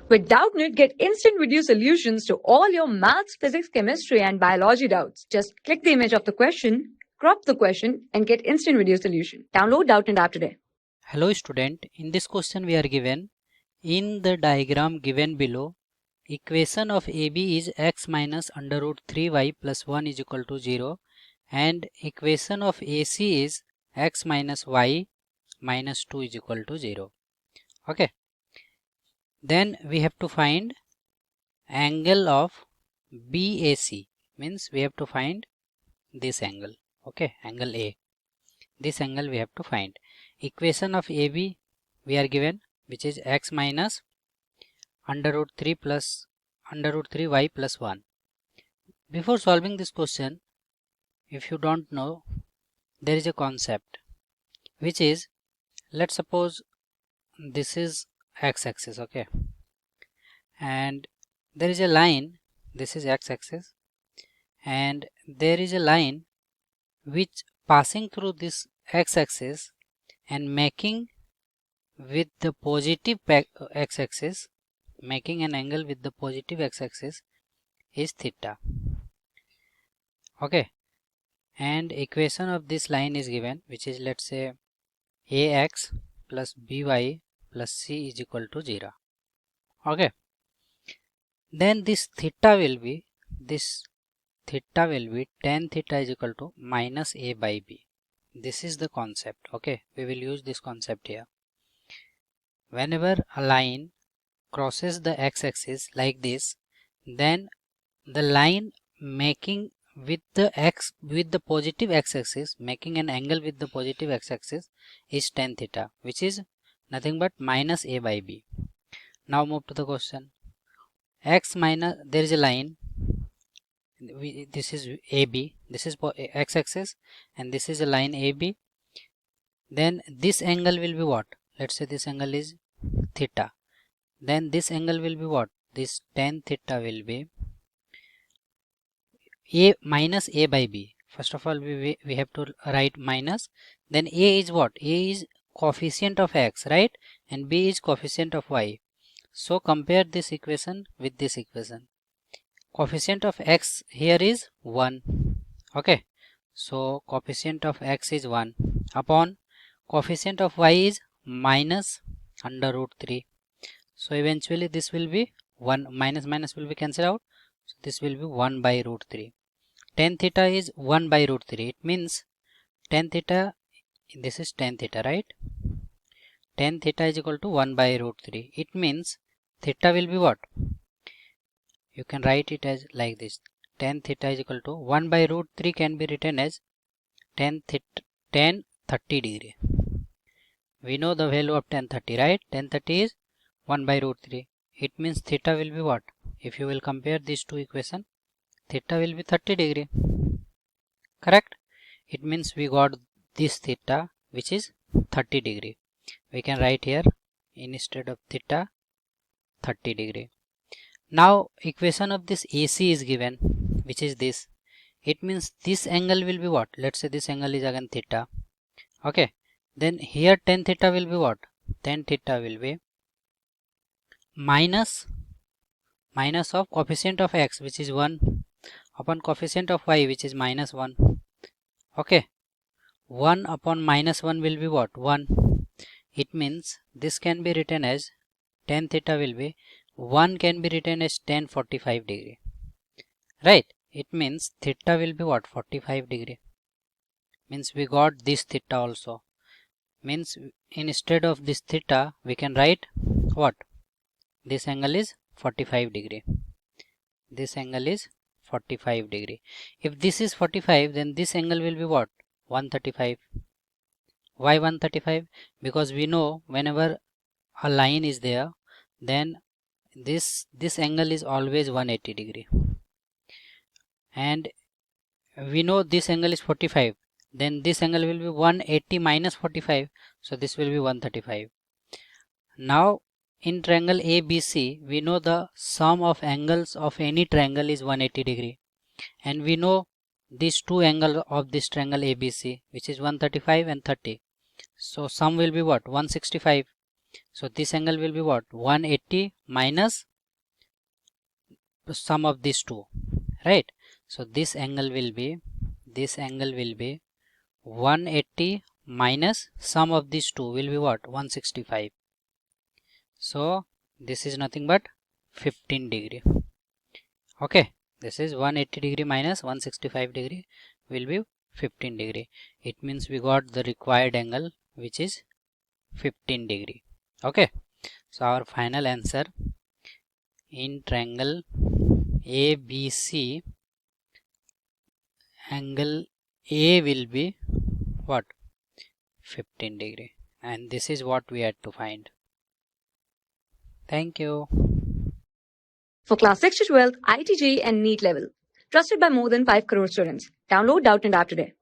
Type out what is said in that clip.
With Doubtnut, get instant video solutions to all your maths, physics, chemistry, and biology doubts. Just click the image of the question, crop the question, and get instant video solution. Download Doubtnut app today. Hello student, in this question we are given, in the diagram given below, equation of AB is x minus under root 3y plus 1 is equal to 0 and equation of AC is x minus y minus 2 is equal to 0. Okay. Then we have to find angle of BAC, means we have to find this angle. Okay, angle A. This angle we have to find. Equation of AB we are given, which is x minus under root 3y plus 1. Before solving this question, if you don't know, there is a concept which is, let's suppose this is x-axis, okay, and there is a line, this is x-axis, and there is a line which passing through this x-axis and making with the positive x-axis, making an angle with the positive x-axis is theta. Okay, and equation of this line is given, which is, let's say, ax plus by plus c is equal to 0. Okay, then this theta will be tan theta is equal to minus a by b. This is the concept. Okay, we will use this concept here. Whenever a line crosses the x-axis like this, then the line making with the positive x-axis, making an angle with the positive x-axis is tan theta, which is nothing but minus a by b. Now move to the question. X minus, there is a line, this is AB, this is x-axis, and this is a line AB. Then this angle will be what? Let's say this angle is theta. Then this angle will be what? This tan theta will be a minus a by b. First of all, we have to write minus. Then a is what? A is coefficient of x, right? And b is coefficient of y. So compare this equation with this equation. Coefficient of x here is 1. Okay, so coefficient of x is 1 upon coefficient of y is minus under root 3. So eventually this will be 1, minus will be cancelled out. So this will be 1 by root 3. Tan theta is 1 by root 3. It means tan theta, this is tan theta, right? Tan theta is equal to 1 by root 3. It means theta will be what? You can write it as like this. Tan theta is equal to 1 by root 3 can be written as tan 30 degree. We know the value of tan 30, right? Tan 30 is 1 by root 3. It means theta will be what? If you will compare these two equations, theta will be 30 degree. Correct? It means we got this theta, which is 30 degree. We can write here instead of theta 30 degree. Now equation of this AC is given, which is this. It means this angle will be what? Let's say this angle is again theta. Okay, then here tan theta will be what? Tan theta will be minus of coefficient of x, which is 1, upon coefficient of y, which is minus 1. Okay, 1 upon minus 1 will be what? 1. It means this can be written as tan theta will be 1 can be written as tan 45 degree, right? It means theta will be what? 45 degree. Means we got this theta also. Means instead of this theta we can write what? This angle is 45 degree. This angle is 45 degree. If this is 45, then this angle will be what? 135. Why 135? Because we know whenever a line is there, then this angle is always 180 degree, and we know this angle is 45, then this angle will be 180 minus 45, so this will be 135. Now in triangle ABC, we know the sum of angles of any triangle is 180 degree, and we know these two angles of this triangle ABC, which is 135 and 30. So sum will be what? 165. So this angle will be what? 180 minus sum of these two, right? So this angle will be 180 minus sum of these two will be what? 165. So this is nothing but 15 degree. Okay, this is 180 degree minus 165 degree will be 15 degree. It means we got the required angle, which is 15 degree. Okay, so our final answer in triangle ABC, angle A will be what? 15 degree, and this is what we had to find. Thank you. For class 6 to 12, IIT JEE and NEET level. Trusted by more than 5 crore students. Download Doubtnut App today.